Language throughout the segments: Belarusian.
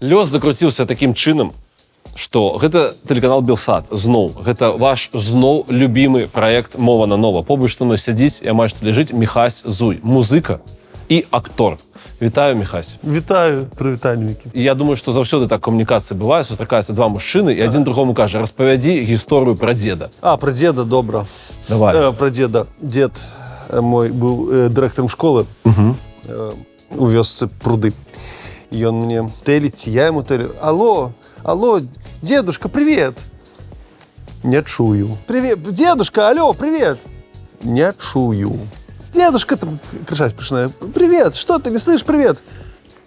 Лёс закруціўся такім чынам, што гэта тэлеканал Белсат, зноў. Гэта ваш зноў любімы праект «Мова на нова». Побач што мной сядзіць і амаль што ляжыць Міхась Зуй, музыка і актор. Вітаю, Міхась. Вітаю, прывітанне, Мікі. Я думаю, што заўсёды так камунікацыя бывае, сустракаюцца два мужчыны і адзін другому кажа: распавядзі гісторыю пра дзеда. Пра дзеда, добра. Давай. Пра дзеда. Дзед мой быў дырэктарам школы у вёсцы Пруды. Ён мне тэліць, я яму тэлю. Алло, дедушка, привет. Не чую. Привет, дедушка, алло, привет. Не чую. Дедушка там кричать пачинае. Привет, что ты не слышишь, привет.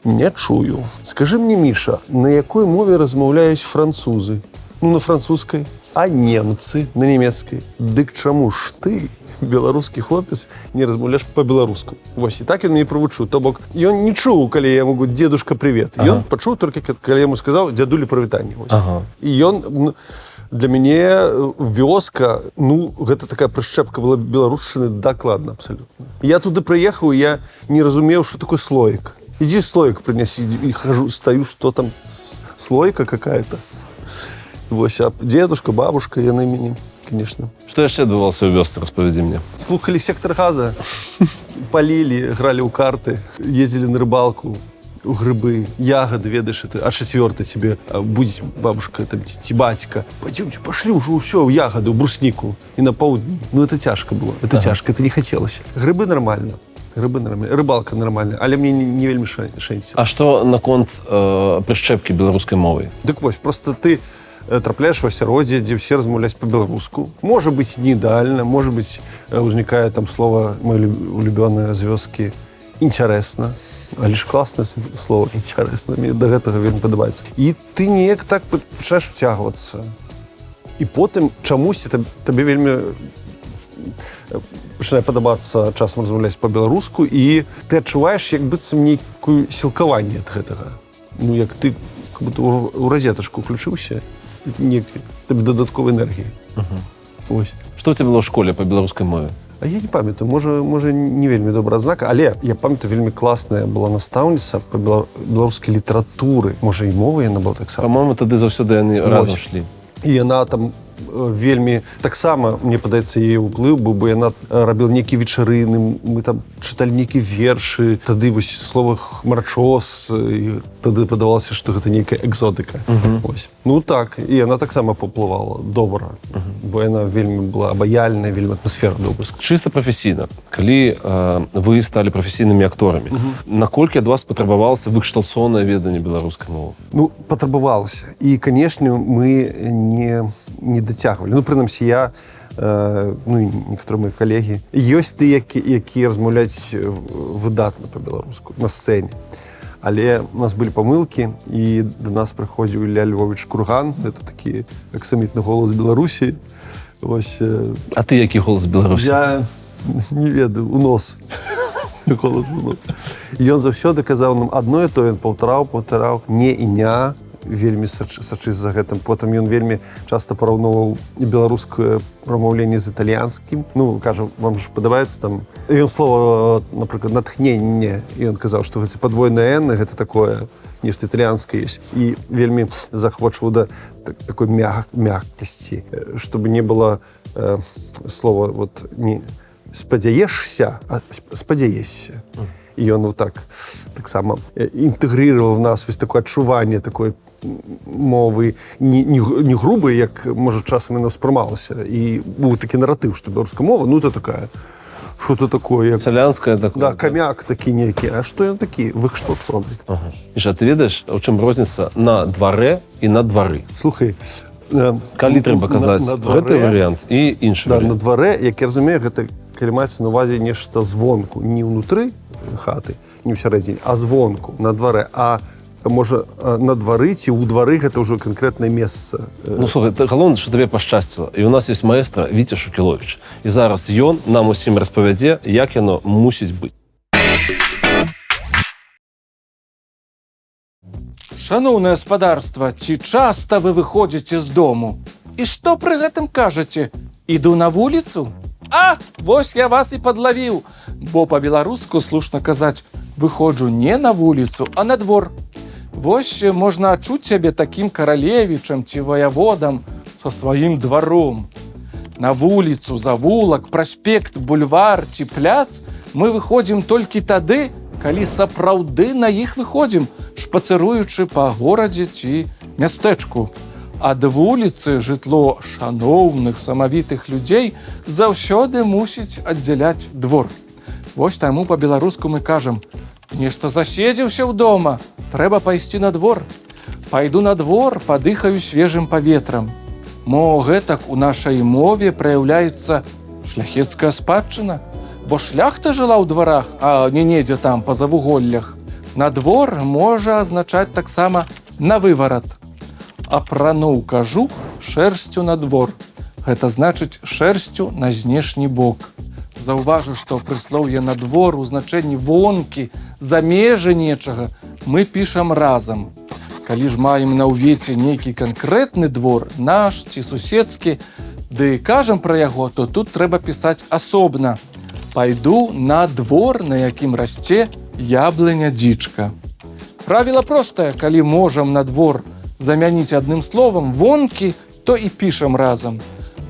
Не чую. Скажи мне, Міша, на якой мове размаўляюць французы? Ну, на французскай. А немцы на нямецкай. Дык чаму ж ты, беларускі хлопец, не размаўляеш па-беларуску? Вось, і так ён мяне правучыў. То бок, ён не чуў, калі я яму говорю: дедушка, привет. Ён пачуў толькі, калі яму сказаў: дзядулі, прывітанне. І ён... Для мяне вёска, гэта такая прышчэпка была беларушчыны дакладна абсалютна. Я туды прыехаў, я не разумеў, што такое слоік. Ідзі слоік прынясі, і хожу, стаю, што там, слойка какая-то. Вось, а дедушка, бабушка, яны мяне, конечно. Што яшчэ адбывалася ў вёсцы, распавядзі мне? Слухалі «Сектор газа», палілі, гралі ў карты, ездзілі на рыбалку, у грибы, ягоды, ведаешь, это, а 4-й тебе будет бабушка там, ці бацька. Пойдемте, пошли уже все, в ягоды, в бруснику и на полдни. Это тяжко было, это тяжко, это не хотелось. Грибы нормально, рыбалка нормальная, але мне не вельмі шэнціла. А што наконт прышчэпкі беларускай мовай? Дык вось, просто ты трапляешь в асяроддзе, дзе все размаўляюць по-беларуску. Может быть, не идеально, может быть, узнікае там слово, мое улюбёнае з вёскі, интересно. Але ж класнае слово, інтарэсна, мне да гэтага вельмі падабаецца. І ты неяк так пачынаеш вцягвацца. І потым чамусьці табе вельмі пачынае падабацца часам размаўляць па-беларуску, і ты адчуваеш як быццам нейкую сілкаванне ад гэтага. Як ты как будто у розетачку включыўся, табе дадатковай энергіі. Ось. Што ў цябе было ў школе па беларускай мове? А я не памятаю, можа не вельмі добрая адзнака, але я памятаю, вельмі класная была настаўніца па беларускай літаратуры. Можа, і мова яна была таксама. Па-моему, тады заўсёды яны разам шлі. І яна там вельмі... Таксама, мне падаецца, яе ўплыў быў, бо яна рабіла нейкія вечарыны, мы там чыталі нейкія вершы, тады вось слова хмарачос, і тады падавалася, што гэта нейкая экзотыка. Ось. Так, і яна таксама паўплывала добра, бо яна вельмі была абаяльная, вельмі атмасфера добрая. Чыста прафесійна, калі вы сталі прафесійнымі акторамі, наколькі ад вас патрабавалася выкшталцоўнае веданне беларускай мовы? Патрабавалася. І, канешне, мы не дацягвалі. Прынамсі, я, некаторыя мои калегі, ёсць тыя, якія размаўляюць выдатна па-беларуску, на сцэне. Але у нас былі памылкі, і да нас прыходзіў Ілля Львовіч Курган, это такі аксамітны голас Беларусі. А ты які голас Беларусі? Я не ведаю, у нос. Голас у нос. І ён заўсёды казаў нам адно і то, ён паўтараў, не і ня, вельмі сачыць за гэтым. Потым ён вельмі часта параўноўваў беларускае прамаўленне з італьянскім. Кажа, вам ж падабаецца там... Ён слова, напрыклад, натхненне. І ён казаў, што гэта падвойнае «н», гэта такое, нешта італьянскае ёсць. І вельмі захвочваў да такой мяккасці, чтобы не было слова не спадзяешся, а спадзяешся. І ён таксама інтэгрыраваў в нас вось такое адчуванне такой мовы не грубай, як, можа, часам яна ўспрымалася. І быў такі наратыў, што беларуская мова, это такая, што-то такое. Сялянская такое. Да, камяк такі нейкі. А што ён такі? Вы што робіць? Міша, ты ведаеш, у чым розніца на дварэ і на двары? Слухай, калі трэба казаць гэты варыянт і іншы варыянт? На дварэ, як я разумею, гэта калі маецца на ўвазе нешта звонку, не ўнутры хаты, не ўсярэдзіне, а звонку, на дварэ. А можа, на двары ці ў двары гэта ўжо канкрэтнае месца. Слухай, галоўнае, што табе пашчасціла. І у нас ёсць маэстра Віця Шукіловіч. І зараз ён нам усім распавядзе, як яно мусіць быць. Шаноўнае гаспадарства, ці часта вы выходзіце з дому? І што пры гэтым кажаце? Іду на вуліцу? Вось я вас і падлавіў. Бо па-беларуску слушна казаць: выходжу не на вуліцу, а на двор. Вось можна адчуць сябе такім каралевічам ці ваяводам са сваім дваром. На вуліцу, завулак, праспект, бульвар ці пляц мы выходзім толькі тады, калі сапраўды на іх выходзім, шпацыруючы па горадзе ці мястэчку. Ад вуліцы жытло шаноўных, самавітых людзей заўсёды мусіць аддзяляць двор. Вось таму па-беларуску мы кажам: нешта заседзеўся ў дома, трэба пайсці на двор. Пайду на двор, падыхаю свежым паветрам. Мо гэтак у нашай мове праяўляецца шляхецкая спадчына, бо шляхта жыла ў дварах, а не недзе там па завуголлях. На двор можа азначаць таксама на выварат. Апрануў кажух шэрсцю на двор. Гэта значыць шэрсцю на знешні бок. Заўважу, што прыслоўе на двор у значэнні вонкі, за межы нечага мы пішам разам. Калі ж маем на ўвеце нейкі канкрэтны двор, наш ці суседскі, ды кажам пра яго, то тут трэба пісаць асобна. Пайду на двор, на якім расце яблыня-дзічка. Правіла простае: калі можам на двор замяніць адным словам вонкі, то і пішам разам.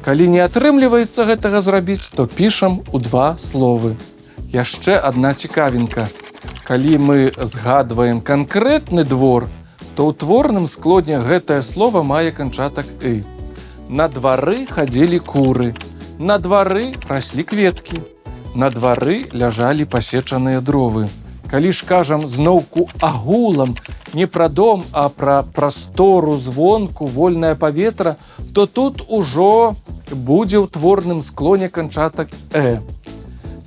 Калі не атрымліваецца гэтага зрабіць, то пішам у два словы. Яшчэ адна цікавінка. Калі мы згадваем канкрэтны двор, то ў творным складзе гэтае слова мае канчатак «ы». На двары хадзілі куры, на двары раслі кветкі, на двары ляжалі пасечаныя дровы. Калі ж кажам зноўку агулам, не пра дом, а пра прастору звонку, вольнае паветра, то тут ужо будзе ў творным склоне канчатак «э».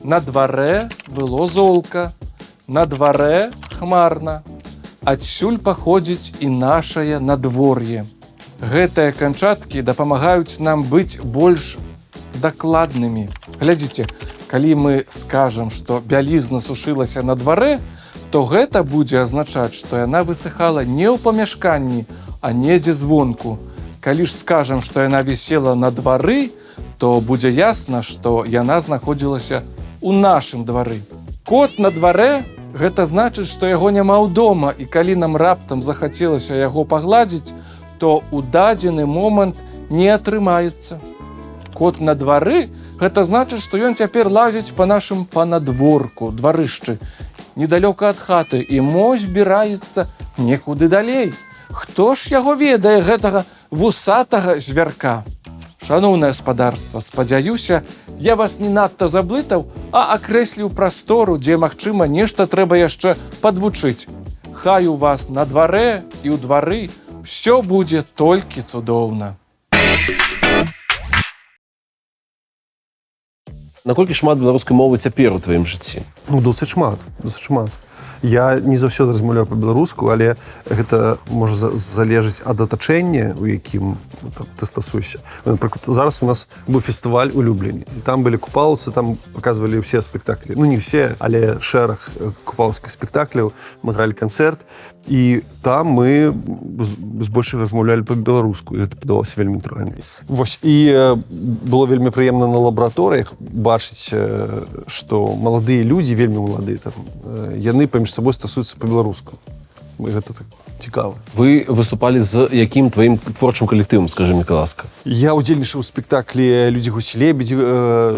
На дварэ было золка, на дварэ хмарна. Адсюль паходзіць і нашае надвор'е. Гэтыя канчаткі дапамагаюць нам быць больш дакладнымі. Глядзіце, калі мы скажам, што бялізна сушылася на дварэ, то гэта будзе азначаць, што яна высыхала не ў памяшканні, а недзе звонку. Калі ж скажам, што яна вісела на двары, то будзе ясна, што яна знаходзілася ў нашым двары. Кот на дварэ – гэта значыць, што яго няма ў дома, і калі нам раптам захацелася яго пагладзіць, то ў дадзены момант не атрымаецца. Кот на двары – гэта значыць, што ён цяпер лазіць па нашым панадворку, дварышчы, недалёка ад хаты, і мо збіраецца некуды далей. Хто ж яго ведае, гэтага вусатага звярка? Шаноўнае гаспадарства, спадзяюся, я вас не надта заблытаў, а акрэсліў прастору, дзе, магчыма, нешта трэба яшчэ падвучыць. Хай у вас на дварэ і ў двары ўсё будзе толькі цудоўна. Наколькі шмат беларускай мовы цяпер у тваім жыцці? Досыць шмат. Я не заўсёды размаўляю па-беларуску, але гэта можа залежыць ад атачэння, у якім ты стасуешся. Напрыклад, зараз у нас быў фестываль у Любліні. Там былі купалаўцы, там паказвалі ўсе спектаклі. Ну, не ўсе, але шэраг купалаўскіх спектакляў. Мы гралі канцэрт, і там мы збольшага размаўлялі па-беларуску, і гэта падалося вельмі натуральна. Вось, і было вельмі прыемна на лабараторыях бачыць, што маладыя людзі, вельмі маладыя, там, яны паміж сабой стасуюцца па-беларуску. Гэта так цікава. Вы выступалі з якім тваім творчым калектывам, скажы мне, ласка? Я ўдзельнічаў у спектаклі «Людзі гусі-лебедзі».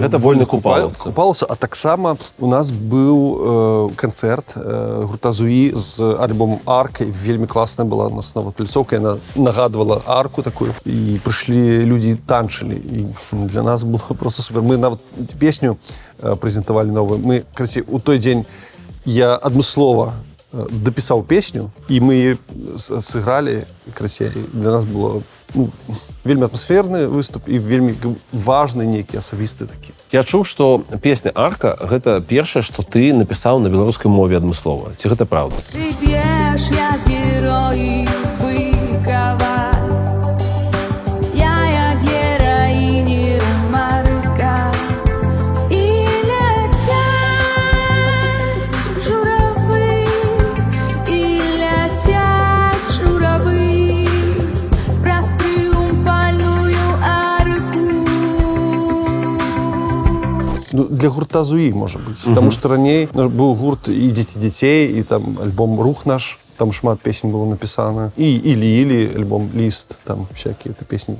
Гэта вольны купалаўцы. А таксама у нас быў канцэрт гурта «Зуі» з альбомом «Арка». Вельмі класная была у нас нова пляцоўка. Яна нагадвала арку такую. І прыйшлі людзі, танчылі. І для нас было просто супер. Мы нават песню прэзентавалі новую. Мы, карацей, у той дзень я адмыслова дапісаў песню, і мы сыгралі, красей. Для нас было вельмі атмасферны выступ і вельмі важны нейкі асабісты такі. Я чуў, што песня «Арка» – гэта першае, што ты напісаў на беларускай мове адмыслова. Ці гэта праўда? Ты п'еш, як героі быкава. Я як гераіні ремарка. І ляцяць журавы, і ляцяць журавы праз трыумфальную арку. Ну, для гурта «Зуі», можа быць. Таму што раней быў гурт і «Дзеці дзяцей», і там альбом «Рух наш». там шмат песен было написано. И или альбом «Лист», там всякие это песни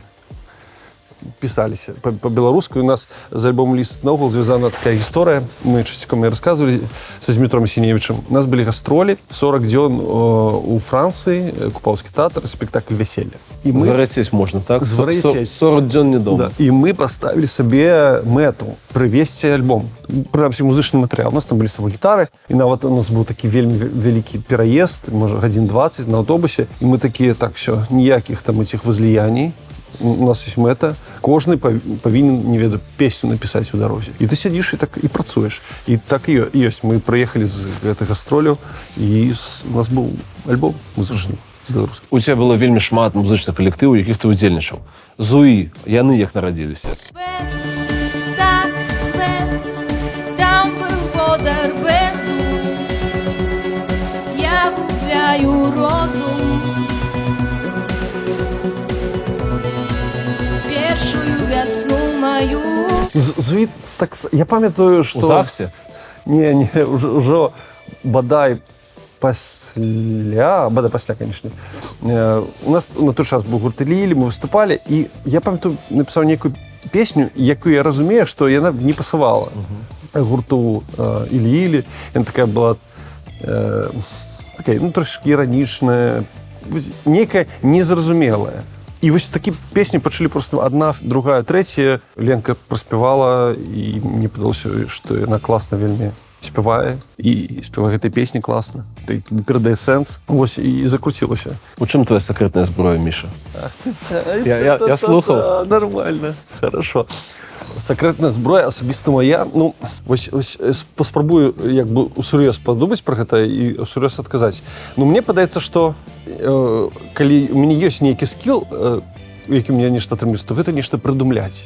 писаліся по-беларуску. У нас з альбом «Ліст» наогул звязана такая гісторыя. Мы часцяком рассказывали са Змітром Сіневічем. У нас былі гастролі 40 дзён у Францыі, Купаўскі тэатр, спектакль «Вяселля». Звар'яцець можна, так? Звар'яцець. 40 дзён не дома. Да. І мы паставілі сабе мэту прывесці альбом. Прынамсі музычны матэрыял. У нас там былі з сабой гітары, і нават у нас быў такі вельмі вялікі пераезд, можа, гадзін 20 на аўтобусе, і мы такія, так, все, ніякіх там этих возлияний. У нас есть мэта. Кожны павінен, не ведаю, песню напісаць у дарозе. І ты сядзіш і так і працуеш. І так і ёсць. Мы прыехалі з гэтых гастроляў, і у нас быў альбом музычны беларускі. У тебя было вельмі шмат музычных калектываў, якіх ты удзельнічаў. Зуі, яны як нарадзіліся? Без, так, без, там был водар безу. Я губляю розум. Першую весну мою. Зуі, так, я памятаю, што... У ЗАГСе? Не, ўжо бадай пасля, конечно. У нас на той час быў гурт «Ілі-Ілі», мы выступалі, і я памятаю, напісаў нейкую песню, якую я разумею, што яна не пасавала гурту «Ілі-Ілі». Яна такая была такая, ну, трошки іранічная, нейкая незразумелая. І вось такі песні пачалі просто адна, другая, трэцяя. Ленка праспявала, і мне падалося, што яна класна вельмі спявае, і спявае гэтай песні класна. Перадае сэнс. Вось, і закруцілася. У чым твоя сакрэтная зброя, Міша? Я слухаў. Нормально, хорошо. Сакрэтная зброя асабіста моя. Ну, вось паспрабую як бы усур'ёз падумаць пра гэта і усур'ёз адказаць. Ну, мне падаецца, што калі у мяне ёсць нейкі скіл, які мне нешта атрымліваецца, то гэта нешта прыдумляць.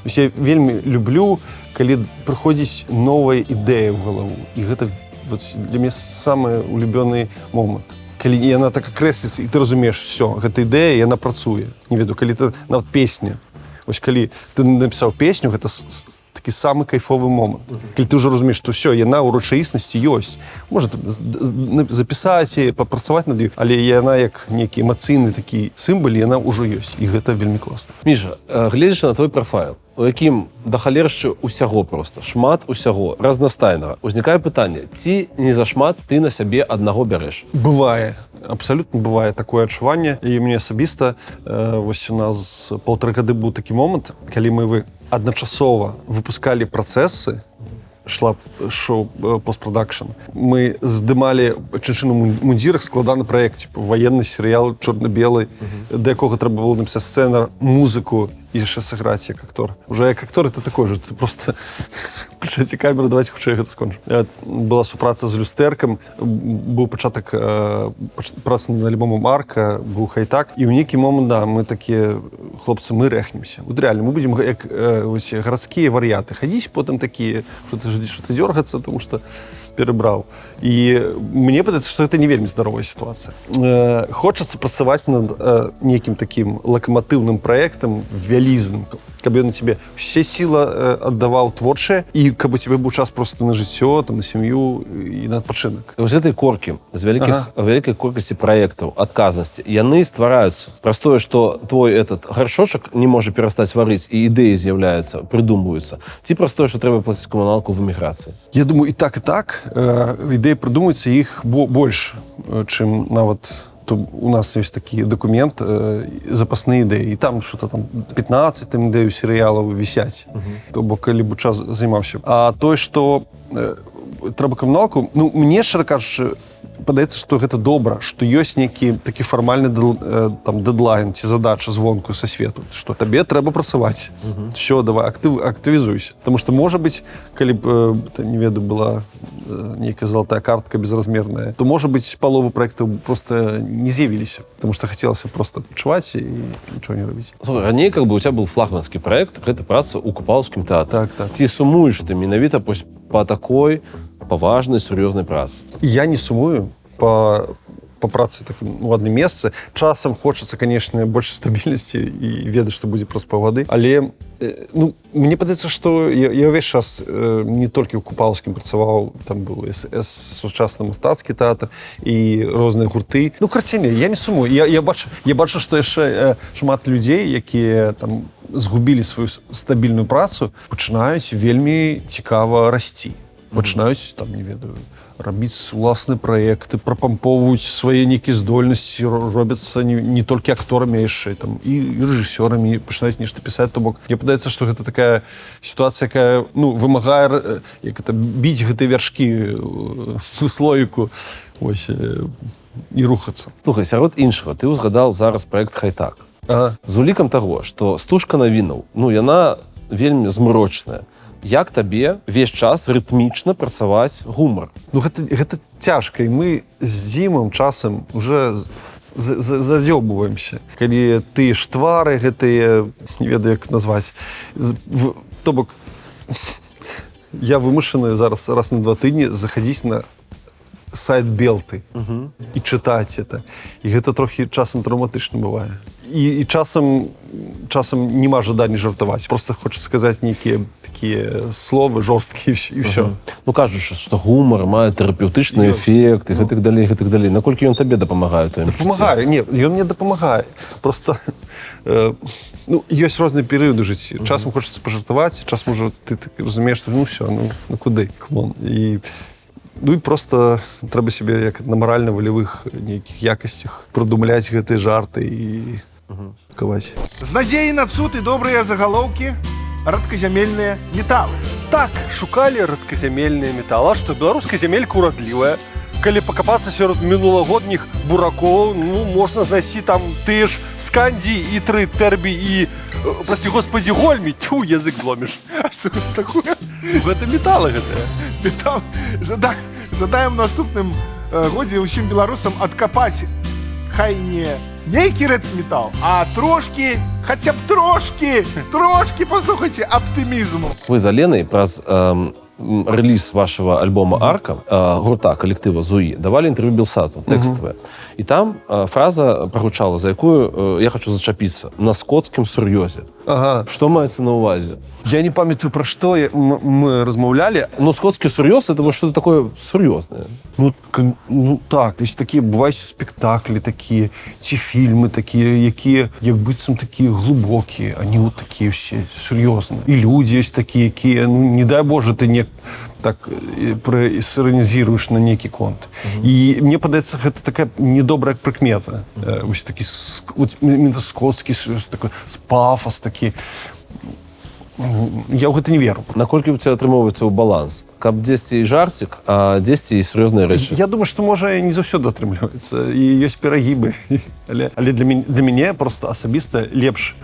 Я вельмі люблю, калі прыходзіць новая ідэя ў галаву. І гэта для мяне самы улюбёны момант. Калі яна так акрэсліцца, і ты разумееш, все, гэта ідэя, яна працуе. Не веду, калі ты нават песня. Вось калі ты напісаў песню, гэта такі самы кайфовы момант. Калі ты ўжо разумееш, што ўсё, яна ў рэчаіснасці ёсць. Можа запісаць і папрацаваць над ёй, але яна як нейкі эмацыйны такі сімвал, яна ўжо ёсць. І гэта вельмі класна. Міша, гледзячы на твой прафайл, у якім да халершчы усяго проста, шмат усяго, разнастайнага, узнікае пытанне, ці не зашмат ты на сябе аднаго бярэш? Бывае. Абсалютна бывае такое адчуванне. І мне асабіста, вось у нас 1,5 гады быў такі момант, калі мы адначасова выпускалі працэсы, шла шоу постпродакшн. Мы здымалі чынчыну мундзірах, складаны праект, типу военны серыял чорна-белы, да якога трэба было напісаць сцэнар, музыку і яшчэ сыграць як актор. Уже як актор это такой же, ты просто включайце камеру, давайте хутчэй гэта скончым. Была супраца з люстэркам, быў пачатак працы над альбомом «Арка», быў хайтак, і ў нейкі момант, да, мы такія, хлопцы, мы рэхнемся. Вот реально, мы будем як гарадскія вар'яты хадзіць, потым такія, что-то дёргацца, потому что перебраў. І мне падаецца, што гэта не вельмі здаровая сітуацыя. Хочацца працаваць над нейкім такім лакаматыўным праектам, вялізным, каб ён на цябе ўсе сілы аддаваў творчыя, і каб у цябе быў час проста на жыццё, там, на сям'ю і на адпачынак. Вось гэтай коркі, з вялікай колькасці праектаў, адказнасці, яны ствараюцца. Праз тое, што твой этот гаршочак не можа перастаць варыць, і ідэі з'яўляюцца, прыдумваюцца. Ці праз тое, што трэба плаціць камуналку в эміграцыі? Я думаю, і так. Ідэі прыдумваюцца, іх больш, чым нават у нас ёсць такі дакумент, запасныя ідэі, і там что-то там 15 ідэю серыялаў вісяць. То бок, калі б час займаўся. А тое, што трэба камуналку, ну, мне, шчыра кажучы, падаецца, што гэта добра, што ёсць нейкі такі фармальны дэдлайн ці задача звонку са свету, што табе трэба працаваць. Всё, давай, актывізуйся. Таму што, можа быць, калі б, не ведаю, была нейкая золотая картка безразмерная, то, можа быць, палову праектаў просто не з'явіліся, таму што хацелася просто адпачываць і нічого не рабіць. Слухай, раней, как бы, у тебя был флагманскі праект, гэта праца ў Купаўскім тэатры. Так. Ці сумуеш ты менавіта па такой паважнай, сур'ёзнай працы? Я не сумую па по працы у адным месцы. Часам хочацца, конечно, больш стабільнасці і ведаць, што будзе праз паўгады. Але ну, мне падаецца, што я ўвесь час не толькі ў Купалаўскім працаваў, там быў сучасны мастацкі тэатр і розныя гурты. Ну, карціне, я не сумую. Я бачу, што яшчэ шмат людзей, якія там згубілі сваю стабільную працу, пачынаюць вельмі цікава расці. Пачынаюць, там, не ведаю, рабіць уласныя праекты, прапампоўваюць свае нейкія здольнасці, робяцца не толькі акторамі, а яшчэ там і рэжысёрамі, пачынаюць нешта пісаць. То бок, мне падаецца, што гэта такая сітуацыя, якая, ну, вымагае, як это, біць гэтыя вяршкі ў слоіку, ось, і рухацца. Слухай, сярод іншага, ты ўзгадаў зараз праект «Хайтак». З улікам таго, што стужка навінаў, ну, яна вельмі змрочная. Як табе весь час рытмічна працаваць гумар? Ну, гэта цяжка, і мы з Зімам часам уже зазёбваемся. Калі тыя ж твары гэтыя, не ведаю, як назваць, то бок, я вымушаны зараз раз на 2 тыдні захадзіць на сайт Белты і чытаць это. І гэта трохі часам траўматычна бывае. І часам нема жадання жартаваць. Просто хочацца сказаць нейкія такія словы жорсткія і ўсё. Ну, кажуць, што гумар мае тэрапеўтычны эфект і гэтак далей, гэтак далей. Наколькі ён табе дапамагае? Дапамагае. Не, ён мне дапамагае. Просто ну, ёсць розныя перыяды ў жыцці. Часам хочацца пажартаваць, часам ужо ты разумееш, што ну ўсё, ну куды? Ну і просто трэба сябе як на маральна-валявых нейкіх якасцях прыдумляць гэтыя жарты і каваць. З надзеяй на цуд і добрыя загалоўкі рэдказямельныя металы. Так, шукалі рэдказямельныя металы. А што, беларуская зямелька урадлівая. Калі пакапацца сярод мінулагодніх буракоў, ну, можна знайсці там тыя ж скандзі і тэрбі і, прости господи, гольмі. Тьфу, язык зломіш. А што гэта такое? Гэта металы гэтыя. Метал. Жадаем наступным годзе ўсім беларусам адкапаць хай не нейкі рэдметал, а трошкі, хаця б трошкі, паслухайце, аптымізму. Вы з Аленай праз рэліз вашего альбома «Арка», гурта, калектыва «Зуі», давалі інтэрв'ю Белсату, тэкставае. І там фраза прагучала, за якую я хочу зачапіцца, на скотскім сур'ёзе. Ага. Што маецца на ўвазе? Я не памятаю, пра што мы размаўлялі. Ну, скотскі сур'ёз — это что-то такое сур'ёзнае. Ну так, вось такія бываюць спектаклі такія, ці фільмы такія, якія, як быццам такія глубокія, они вот такія ўсе сур'ёзныя. І людзі ёсць такія, якія, ну, не дай Боже, ты не так сиронизируешь на некий конт. И мне падаецца, гэта такая недобрая прыкмета. Вось такі, вот, скотскі, такой, пафос такі. Я ў гэта не веру. Наколькі у тебя атрымоўваецца ў баланс? Каб дзесьці і жарцік, а дзесьці і сур'ёзныя рэчы? Я думаю, што, можа, не заўсёды атрымліваецца. І ёсць перагібы. Але для мяне просто асабіста лепш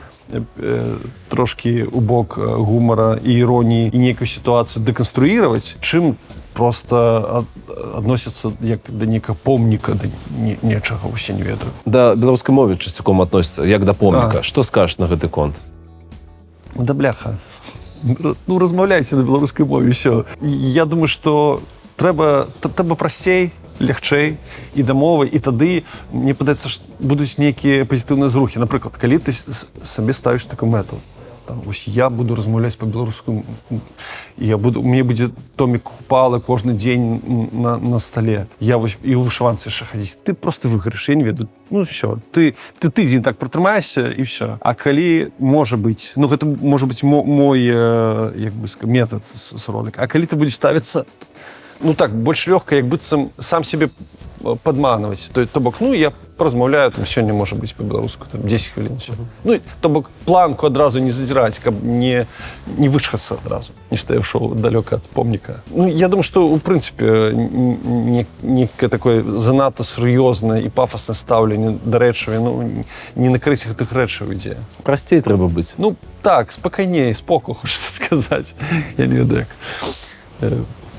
трошки у бок гумара і іроніі і нейкую сітуацыю дэканструіраваць, чым просто адносіцца як да нейкага помніка, да нечага, усе не ведаю. Да беларускай мове часцяком адносіцца, як да помніка. Што скажаш на гэты конт? Да бляха. Ну, размаўляйце на беларускай мове, ўсё. Я думаю, што трэба прасцей, лягчэй і да мовы, і тады, мне падаецца, што будуць нейкія пазітыўныя зрухі. Напрыклад, калі ты сабе ставіш такую мэту, там, вось я буду размаўляць па-беларуску, мне будзе томік Купалы кожны дзень на стале. Я вось і ў вышыванцы яшчэ хадзіць. Ты просто выйграеш, я не ведаю. Ну, ўсё. Ты тыдзень так пратрымаешся, і ўсё. А калі, можа быць, ну, гэта можа быць мой, як бы сказаць, метад суродак. А калі ты будзеш ставіцца, ну так, больш лёгка, як быццам сам себе падманваць. То бок, ну, я размаўляю, там, сёння, можа быць, па-беларуску, там, 10 хвілін, ўсё. Ну, то бок, планку адразу не задзіраць, каб не вышхацца адразу, нешта я ішоў далёка ад помніка. Ну, я думаю, што, у прынцыпе, некае такое занадта сур'ёзнае і пафаснае стаўленне да рэчываў, ну, не накрыць гэтых рэчаў ідзе. Прасцей трэба быць. Ну, так, спакайней, споку, хочацца сказаць. Я не ведаю, як.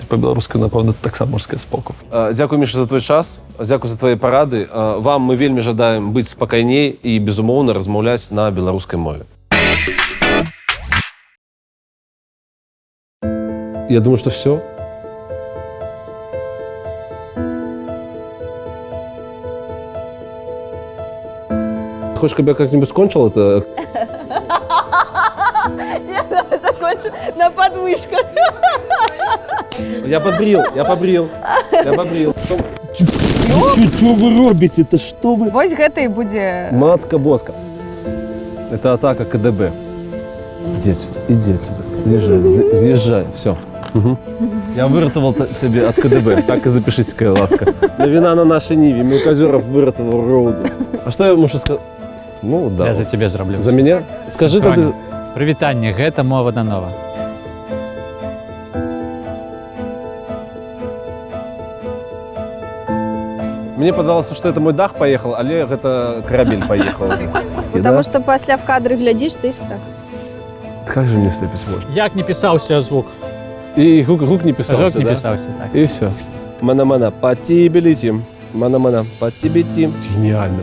Па-беларуску, напэўна, таксама можна сказаць споку. Дзякуй, Міша, за твой час. Дзякуй за твае парады. Вам мы вельмі жадаем быць спакайней і, безумоўна, размаўляць на беларускай мове. Я думаю, што все. Хочешь, чтобы я как-нибудь скончил это? Закончу на подмышках. Я побрил. Что вы робите? Это что вы? Вось гэта і будзе... Матка Боска. Это атака КДБ. Иди отсюда. Съезжай, все. Я вырытывал себе от КДБ. Так и запишите, какая ласка. На вина на нашей Ниве. Мелкозеров вырытывал роуду. А что я мушу сказать? Ну, да. Я за тебе зраблю. За меня? Скажи тогда... Прывітанне, гэта мова на нова. Мне подалось, что это мой дах поехал, але это корабель поехал. Потому что пасля в кадры глядишь, ты ж так. Как же мне слепить можно? Як не пісаўся звук? И рук не писался, Рок не да? пісаўся, так. И все. Мана-мана, по тебе летим. Мана-мана, по тебе летим. Гениально.